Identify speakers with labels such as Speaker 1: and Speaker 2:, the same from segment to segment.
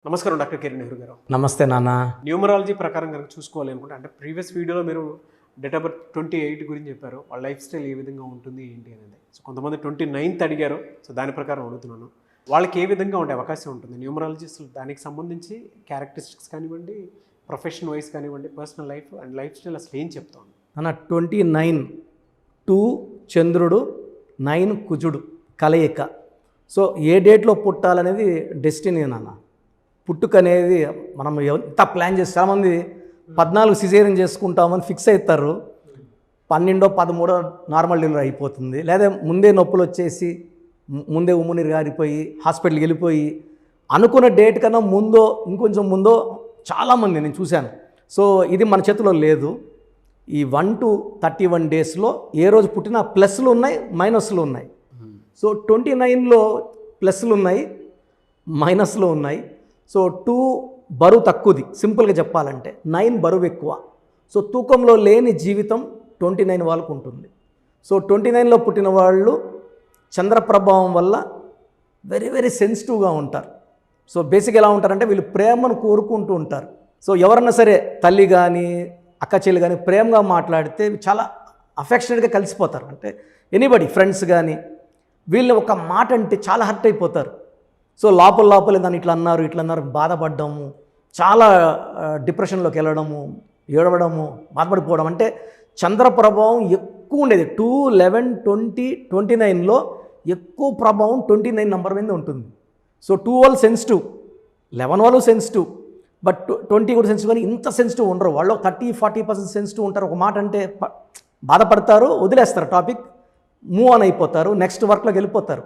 Speaker 1: నమస్కారం డాక్టర్ కిరణ్ నెహ్రూ గారు.
Speaker 2: నమస్తే నాన్న.
Speaker 1: న్యూమరాలజీ ప్రకారం కనుక చూసుకోవాలి అనుకుంటే అంటే ప్రీవియస్ వీడియోలో మీరు డేట్ ఆఫ్ బర్త్ 28 గురించి చెప్పారు. వాళ్ళ లైఫ్ స్టైల్ ఏ విధంగా ఉంటుంది ఏంటి అనేది. సో కొంతమంది 29th అడిగారు. సో దాని ప్రకారం అడుగుతున్నాను, వాళ్ళకి ఏ విధంగా ఉండే అవకాశం ఉంటుంది న్యూమరాలజీ, దానికి సంబంధించి క్యారెక్టరిస్టిక్స్ కానివ్వండి, ప్రొఫెషన్ వైజ్ కానివ్వండి, personal life and life style అసలు ఏం చెప్తాను
Speaker 2: అన్న 29 2 చంద్రుడు 9 కుజుడు కలయిక. సో ఏ డేట్లో పుట్టాలనేది డెస్టినీ నాన్న. పుట్టుక అనేది మనం ఎంత ప్లాన్ చేసి చాలామంది 14 సిజేరియన్ చేసుకుంటామని ఫిక్స్ అవుతారు. 12 13 నార్మల్ డెలివరీ అయిపోతుంది. లేదా ముందే నొప్పులు వచ్చేసి ముందే ఉమ్మునీరు గారిపోయి హాస్పిటల్కి వెళ్ళిపోయి అనుకున్న డేట్ కన్నా ముందో ఇంకొంచెం ముందో చాలామంది నేను చూశాను. సో ఇది మన చేతిలో లేదు. ఈ 1 to 31 డేస్లో ఏ రోజు పుట్టినా ప్లస్లు ఉన్నాయి, మైనస్లు ఉన్నాయి. సో 29లో ప్లస్లు ఉన్నాయి, మైనస్లు ఉన్నాయి. సో 2 బరువు తక్కువది, సింపుల్గా చెప్పాలంటే 9 బరువు ఎక్కువ. సో తూకంలో లేని జీవితం 29 వాళ్ళకు ఉంటుంది. సో 29లో పుట్టిన వాళ్ళు చంద్ర ప్రభావం వల్ల వెరీ వెరీ సెన్సిటివ్గా ఉంటారు. సో బేసిక్ ఎలా ఉంటారంటే వీళ్ళు ప్రేమను కోరుకుంటూ ఉంటారు. సో ఎవరన్నా సరే తల్లి కానీ అక్క చెల్లి కానీ ప్రేమగా మాట్లాడితే చాలా అఫెక్షనేట్గా కలిసిపోతారు. అంటే ఎనీబడి ఫ్రెండ్స్ కానీ వీళ్ళని ఒక మాట అంటే చాలా హర్ట్ అయిపోతారు. సో లోపల దాన్ని ఇట్లా అన్నారు బాధపడ్డము, చాలా డిప్రెషన్లోకి వెళ్ళడము, ఏడవడము, బాధపడిపోవడం. అంటే చంద్ర ప్రభావం ఎక్కువ ఉండేది 2, 11, 20, 29లో ఎక్కువ ప్రభావం 29 నెంబర్ మీద ఉంటుంది. సో 2 వాళ్ళు సెన్సిటివ్, 11 వాళ్ళు సెన్సిటివ్, బట్ 20 కూడా సెన్సిటివ్. కానీ ఇంత సెన్సిటివ్ ఉండరు. వాళ్ళు 30-40% సెన్సిటివ్ ఉంటారు. ఒక మాట అంటే బాధపడతారు, వదిలేస్తారు టాపిక్, మూవ్ ఆన్ అయిపోతారు, నెక్స్ట్ వర్క్లోకి వెళ్ళిపోతారు.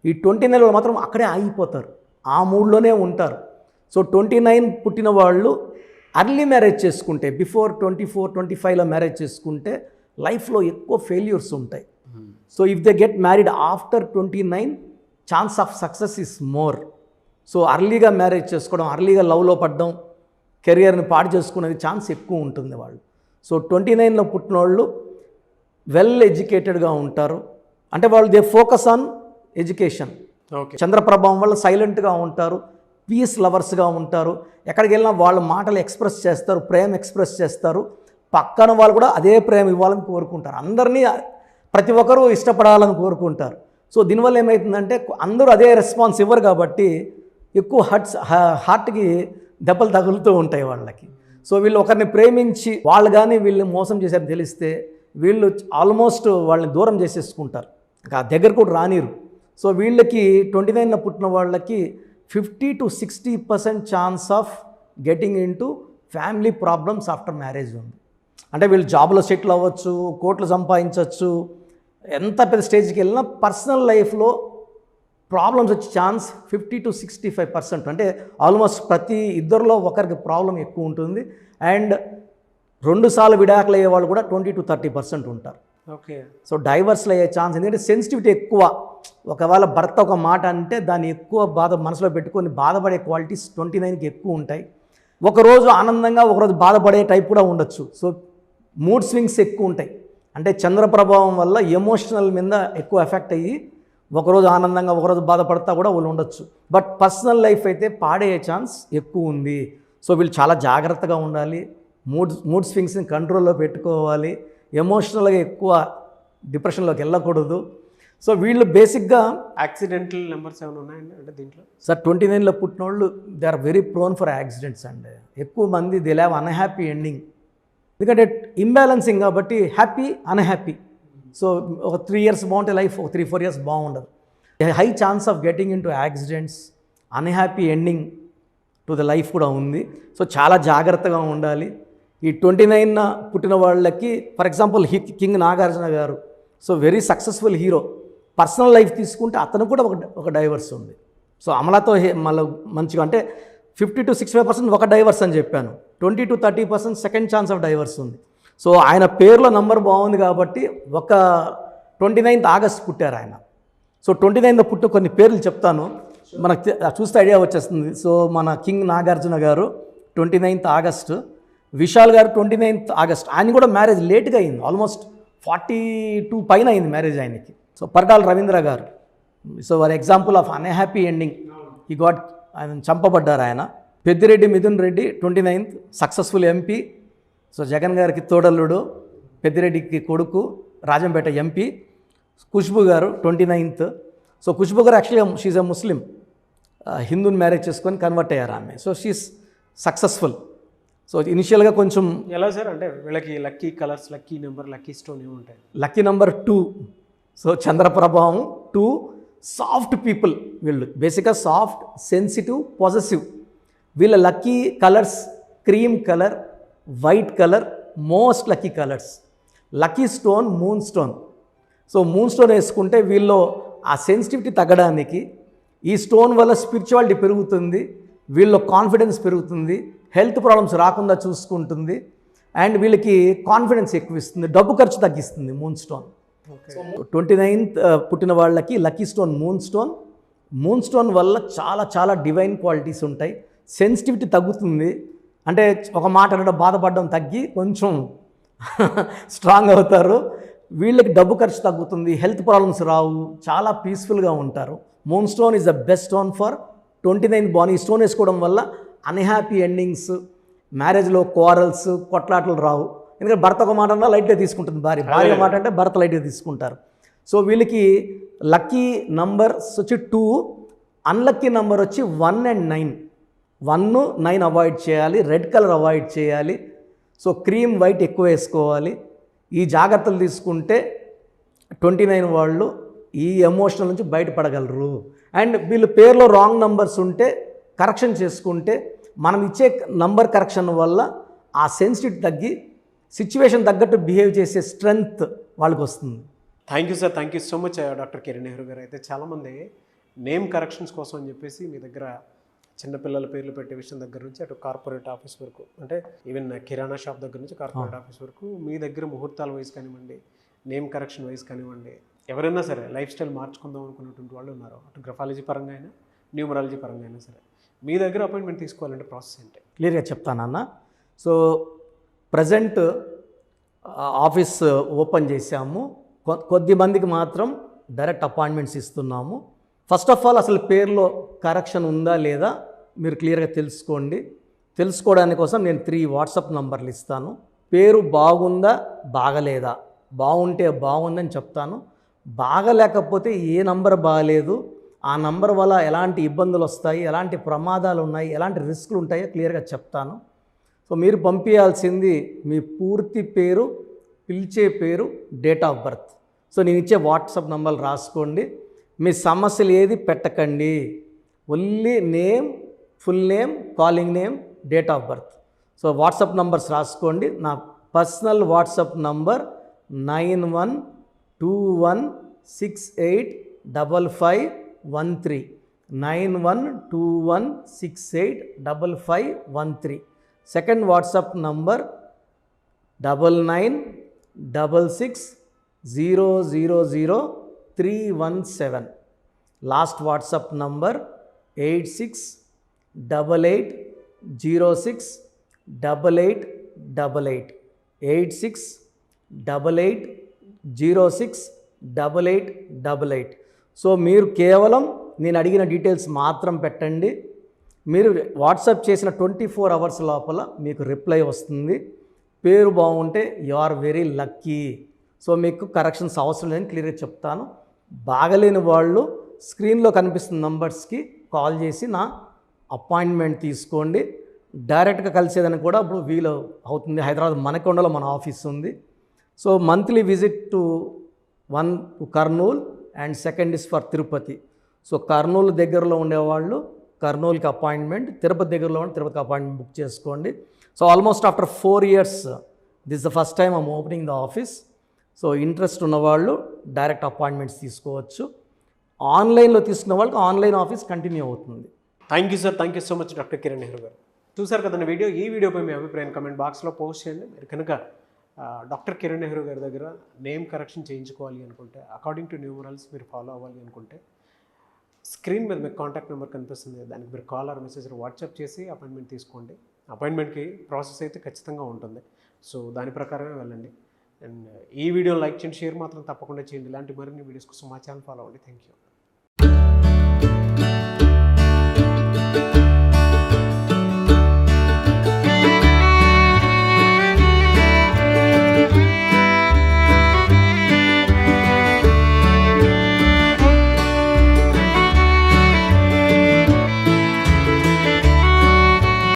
Speaker 2: ఈ 29లో మాత్రం అక్కడే ఆగిపోతారు, ఆ మూడ్లోనే ఉంటారు. సో 29 పుట్టిన వాళ్ళు అర్లీ మ్యారేజ్ చేసుకుంటే, బిఫోర్ 24-25లో మ్యారేజ్ చేసుకుంటే లైఫ్లో ఎక్కువ ఫెయిల్యూర్స్ ఉంటాయి. So if they get married after 29 chance of success is more. So అర్లీగా మ్యారేజ్ చేసుకోవడం, అర్లీగా లవ్లో పడడం, కెరియర్ని పాడు చేసుకునేది ఛాన్స్ ఎక్కువ ఉంటుంది వాళ్ళు. సో 29లో పుట్టిన వాళ్ళు వెల్ ఎడ్యుకేటెడ్గా ఉంటారు. అంటే వాళ్ళు they focus on education.
Speaker 1: Okay.
Speaker 2: చంద్ర ప్రభావం వల్ల సైలెంట్గా ఉంటారు, పీస్ లవర్స్గా ఉంటారు. ఎక్కడికి వెళ్ళినా వాళ్ళ మాటలు ఎక్స్ప్రెస్ చేస్తారు, ప్రేమ ఎక్స్ప్రెస్ చేస్తారు. పక్కన వాళ్ళు కూడా అదే ప్రేమ ఇవ్వాలని కోరుకుంటారు. అందరినీ ప్రతి ఒక్కరూ ఇష్టపడాలని కోరుకుంటారు. సో దీనివల్ల ఏమవుతుందంటే అందరూ అదే రెస్పాన్స్ ఇవ్వరు కాబట్టి ఎక్కువ హార్ట్కి దెబ్బలు తగులుతూ ఉంటాయి వాళ్ళకి. సో వీళ్ళు ఒకరిని ప్రేమించి వాళ్ళు కానీ వీళ్ళని మోసం చేశారని తెలిస్తే వీళ్ళు ఆల్మోస్ట్ వాళ్ళని దూరం చేసేసుకుంటారు, ఇంకా దగ్గర కూడా రానిరు. సో వీళ్ళకి 29లో పుట్టిన వాళ్ళకి 50-60% chance of getting into family problems after marriage ఉంది. అంటే వీళ్ళు జాబ్లో సెటిల్ అవ్వచ్చు, కోట్లు సంపాదించవచ్చు, ఎంత పెద్ద స్టేజ్కి వెళ్ళినా పర్సనల్ లైఫ్లో ప్రాబ్లమ్స్ వచ్చే ఛాన్స్ 50-65%. అంటే ఆల్మోస్ట్ ప్రతి ఇద్దరిలో ఒకరికి ప్రాబ్లం ఎక్కువ ఉంటుంది. అండ్ 2 సార్లు విడాకులు అయ్యే వాళ్ళు కూడా 20-30% ఉంటారు.
Speaker 1: ఓకే.
Speaker 2: సో డైవర్స్లు అయ్యే ఛాన్స్, ఎందుకంటే సెన్సిటివిటీ ఎక్కువ. ఒకవేళ భర్త ఒక మాట అంటే దాన్ని ఎక్కువ మనసులో పెట్టుకొని బాధపడే క్వాలిటీస్ 29కి ఎక్కువ ఉంటాయి. ఒకరోజు ఆనందంగా ఒకరోజు బాధపడే టైప్ కూడా ఉండొచ్చు. సో మూడ్ స్వింగ్స్ ఎక్కువ ఉంటాయి. అంటే చంద్ర ప్రభావం వల్ల ఎమోషనల్ మీద ఎక్కువ ఎఫెక్ట్ అయ్యి ఒకరోజు ఆనందంగా ఒకరోజు బాధపడతా కూడా వాళ్ళు ఉండొచ్చు. బట్ పర్సనల్ లైఫ్ అయితే పాడయ్యే ఛాన్స్ ఎక్కువ ఉంది. సో వీళ్ళు చాలా జాగ్రత్తగా ఉండాలి, మూడ్ స్వింగ్స్ని కంట్రోల్లో పెట్టుకోవాలి, ఎమోషనల్గా ఎక్కువ డిప్రెషన్లోకి వెళ్ళకూడదు. సో వీళ్ళు బేసిక్గా
Speaker 1: యాక్సిడెంటల్ నెంబర్స్ ఏమైనా ఉన్నాయండి అంటే దీంట్లో?
Speaker 2: సార్ 29లో పుట్టిన వాళ్ళు they are very prone for accidents అండి. ఎక్కువ మంది దే హ్యావ్ అన్హ్యాపీ ఎండింగ్. ఎందుకంటే ఇంబ్యాలెన్సింగ్ కాబట్టి హ్యాపీ అన్హ్యాపీ. సో ఒక 3 years బాగుంటే లైఫ్, ఒక 3-4 years బాగుండదు. High chance of getting in to accidents, unhappy ending to the life కూడా ఉంది. సో చాలా జాగ్రత్తగా ఉండాలి. ఈ 29 పుట్టిన వాళ్ళకి ఫర్ ఎగ్జాంపుల్ కింగ్ నాగార్జున గారు, so very successful hero. Personal life తీసుకుంటే అతను కూడా ఒక డైవర్స్ ఉంది. సో అమలాతో మళ్ళీ మంచిగా అంటే 50-65% ఒక డైవర్స్ అని చెప్పాను. 20-30% సెకండ్ ఛాన్స్ ఆఫ్ డైవర్స్ ఉంది. సో ఆయన పేరులో నంబర్ బాగుంది కాబట్టి 29th ఆగస్ట్ పుట్టారు ఆయన. సో 29th పుట్టు కొన్ని పేర్లు చెప్తాను, మనకు చూస్తే ఐడియా వచ్చేస్తుంది. సో మన కింగ్ నాగార్జున గారు 29th ఆగస్ట్, విశాల్ గారు 29th ఆగస్ట్. ఆయన కూడా మ్యారేజ్ లేట్గా అయింది, ఆల్మోస్ట్ 42 పైన అయింది మ్యారేజ్ ఆయనకి. సో పర్డాల రవీంద్ర గారు, so for example of unhappy ending, ఈ గాట్ ఆయన చంపబడ్డారు ఆయన. Peddireddy Mithun Reddy 29th successful MP. So Jagan గారికి తోడల్లుడు, పెద్దిరెడ్డికి కొడుకు, రాజంపేట ఎంపీ. ఖుష్బు గారు 29th. సో ఖుష్బు గారు యాక్చువల్గా షీజ్ ఎ ముస్లిం, హిందూని మ్యారేజ్ చేసుకొని కన్వర్ట్ అయ్యారు ఆమె. So she's successful. సో ఇనిషియల్గా కొంచెం
Speaker 1: ఎలా సార్ అంటే వీళ్ళకి lucky colours, lucky number, lucky stone ఏమి ఉంటాయి?
Speaker 2: Lucky number 2. సో చంద్రప్రభావం 2. సాఫ్ట్ పీపుల్ వీళ్ళు, బేసిక్గా సాఫ్ట్, సెన్సిటివ్, పాజిటివ్. వీళ్ళ lucky colours cream colour, white colour, most lucky colours. Lucky stone moon stone. So moon stone వేసుకుంటే వీళ్ళు ఆ సెన్సిటివిటీ తగ్గడానికి, ఈ స్టోన్ వల్ల స్పిరిచువాలిటీ పెరుగుతుంది, వీళ్ళ కాన్ఫిడెన్స్ పెరుగుతుంది, హెల్త్ ప్రాబ్లమ్స్ రాకుండా చూసుకుంటుంది, అండ్ వీళ్ళకి కాన్ఫిడెన్స్ ఎక్కువ ఇస్తుంది, డబ్బు ఖర్చు తగ్గిస్తుంది మూన్ స్టోన్. 29th పుట్టిన వాళ్ళకి lucky stone moon stone. Moon stone వల్ల చాలా చాలా డివైన్ క్వాలిటీస్ ఉంటాయి. సెన్సిటివిటీ తగ్గుతుంది, అంటే ఒక మాట అనడం, బాధపడడం తగ్గి కొంచెం స్ట్రాంగ్ అవుతారు. వీళ్ళకి డబ్బు ఖర్చు తగ్గుతుంది, హెల్త్ ప్రాబ్లమ్స్ రావు, చాలా పీస్ఫుల్గా ఉంటారు. Moon stone is the best stone for 29th బాన్. ఈ స్టోన్ వేసుకోవడం వల్ల అన్హ్యాపీ ఎండింగ్స్, మ్యారేజ్లో క్వారల్స్, కొట్లాటలు రావు. ఎందుకంటే భర్త ఒక మాట అన్నా లైట్గా తీసుకుంటుంది భార్య, భార్య మాట అంటే భర్త లైట్గా తీసుకుంటారు. సో వీళ్ళకి లక్కీ నంబర్స్ వచ్చి 2, అన్లక్కీ నంబర్ వచ్చి 1 and 9. 1, 9 అవాయిడ్ చేయాలి, రెడ్ కలర్ అవాయిడ్ చేయాలి. సో క్రీమ్ వైట్ ఎక్కువ వేసుకోవాలి. ఈ జాగ్రత్తలు తీసుకుంటే 29 వాళ్ళు ఈ ఎమోషనల్ నుంచి బయటపడగలరు. అండ్ వీళ్ళు పేర్లో రాంగ్ నంబర్స్ ఉంటే కరెక్షన్ చేసుకుంటే, మనం ఇచ్చే నంబర్ కరెక్షన్ వల్ల ఆ సెన్సిటివిటీ తగ్గి సిచ్యువేషన్ తగ్గట్టు బిహేవ్ చేసే స్ట్రెంగ్త్ వాళ్ళకి వస్తుంది.
Speaker 1: Thank you sir, thank you so much doctor Kiran Nehru గారు. అయితే చాలామంది నేమ్ కరెక్షన్స్ కోసం అని చెప్పేసి మీ దగ్గర చిన్నపిల్లల పేర్లు పెట్టే విషయం దగ్గర నుంచి అటు కార్పొరేట్ ఆఫీస్ వరకు, అంటే ఈవెన్ కిరాణా షాప్ దగ్గర నుంచి కార్పొరేట్ ఆఫీస్ వరకు మీ దగ్గర ముహూర్తాల వైజ్ కానివ్వండి, నేమ్ కరెక్షన్ వైజ్ కానివ్వండి, ఎవరైనా సరే లైఫ్ స్టైల్ మార్చుకుందాం అనుకున్నటువంటి వాళ్ళు ఉన్నారు, అటు గ్రఫాలజీ పరంగా అయినా న్యూమరాలజీ పరంగా అయినా సరే, మీ దగ్గర అపాయింట్మెంట్ తీసుకోవాలంటే ప్రాసెస్ ఏంటి?
Speaker 2: క్లియర్గా చెప్తానన్న. సో ప్రజెంట్ ఆఫీస్ ఓపెన్ చేశాము, కొద్ది మందికి మాత్రం డైరెక్ట్ అపాయింట్మెంట్స్ ఇస్తున్నాము. ఫస్ట్ ఆఫ్ ఆల్ అసలు పేరులో కరెక్షన్ ఉందా లేదా మీరు క్లియర్గా తెలుసుకోండి. తెలుసుకోవడానికి కోసం నేను 3 వాట్సాప్ నంబర్లు ఇస్తాను. పేరు బాగుందా బాగలేదా, బాగుంటే బాగుందని చెప్తాను, బాగలేకపోతే ఏ నంబర్ బాగలేదు, ఆ నంబర్ వల్ల ఎలాంటి ఇబ్బందులు వస్తాయి, ఎలాంటి ప్రమాదాలు ఉన్నాయి, ఎలాంటి రిస్కులు ఉంటాయో క్లియర్గా చెప్తాను. సో మీరు పంపించాల్సింది మీ పూర్తి పేరు, పిలిచే పేరు, డేట్ ఆఫ్ బర్త్. సో నేను ఇచ్చే వాట్సాప్ నంబర్లు రాసుకోండి. మీ సమస్యలు ఏది పెట్టకండి, only name, full name, calling name, date of birth. So WhatsApp numbers రాసుకోండి. నా personal WhatsApp number 9121685513, 9121685513. Second WhatsApp number 9966000317. Last WhatsApp number 8688068888, 8688068888. So మీరు కేవలం నేను అడిగిన డీటెయిల్స్ మాత్రం పెట్టండి. మీరు వాట్సాప్ చేసిన 24 hours లోపల మీకు రిప్లై వస్తుంది. పేరు బాగుంటే you are very lucky. So మీకు కరెక్షన్స్ అవసరం లేదని క్లియర్గా చెప్తాను. బాగలేని వాళ్ళు స్క్రీన్లో కనిపిస్తున్న నంబర్స్కి కాల్ చేసి నా అపాయింట్మెంట్ తీసుకోండి. డైరెక్ట్గా కలిసేదని కూడా ఇప్పుడు వీలు అవుతుంది. హైదరాబాద్ మనకొండలో మన ఆఫీస్ ఉంది. So monthly visit to 1 to Kurnool and second is for Tirupati. So Kurnool దగ్గరలో ఉండేవాళ్ళు కర్నూలుకి అపాయింట్మెంట్, తిరుపతి దగ్గరలో ఉంటే తిరుపతికి అపాయింట్మెంట్ బుక్ చేసుకోండి. So almost after 4 years this the first time I'm opening the office. So interest ఉన్నవాళ్ళు డైరెక్ట్ అపాయింట్మెంట్స్ తీసుకోవచ్చు. ఆన్లైన్లో తీసుకున్న వాళ్ళకి ఆన్లైన్ ఆఫీస్ కంటిన్యూ అవుతుంది.
Speaker 1: Thank you sir, thank you so much doctor Kiran Nehru గారు. చూసారు కదండి వీడియో. ఈ వీడియోపై మీ అభిప్రాయం కమెంట్ బాక్స్లో పోస్ట్ చేయండి. మీరు కనుక డాక్టర్ కిరణ్ నెహ్రూ గారి దగ్గర నేమ్ కరెక్షన్ చేయించుకోవాలి అనుకుంటే, అకార్డింగ్ టు న్యూమరల్స్ మీరు ఫాలో అవ్వాలి అనుకుంటే, స్క్రీన్ మీద మీకు కాంటాక్ట్ నెంబర్ కనిపిస్తుంది, దానికి మీరు కాల్ ఆర్ మెసేజ్ వాట్సాప్ చేసి అపాయింట్మెంట్ తీసుకోండి. అపాయింట్మెంట్కి ప్రాసెస్ అయితే ఖచ్చితంగా ఉంటుంది. సో దాని ప్రకారమే వెళ్ళండి. అండ్ ఈ వీడియో లైక్ చేయండి, షేర్ మాత్రం తప్పకుండా చేయండి. ఇలాంటి మరిన్ని వీడియోస్ కోసం మా ఛానల్ ఫాలో అవ్వండి. Thank you.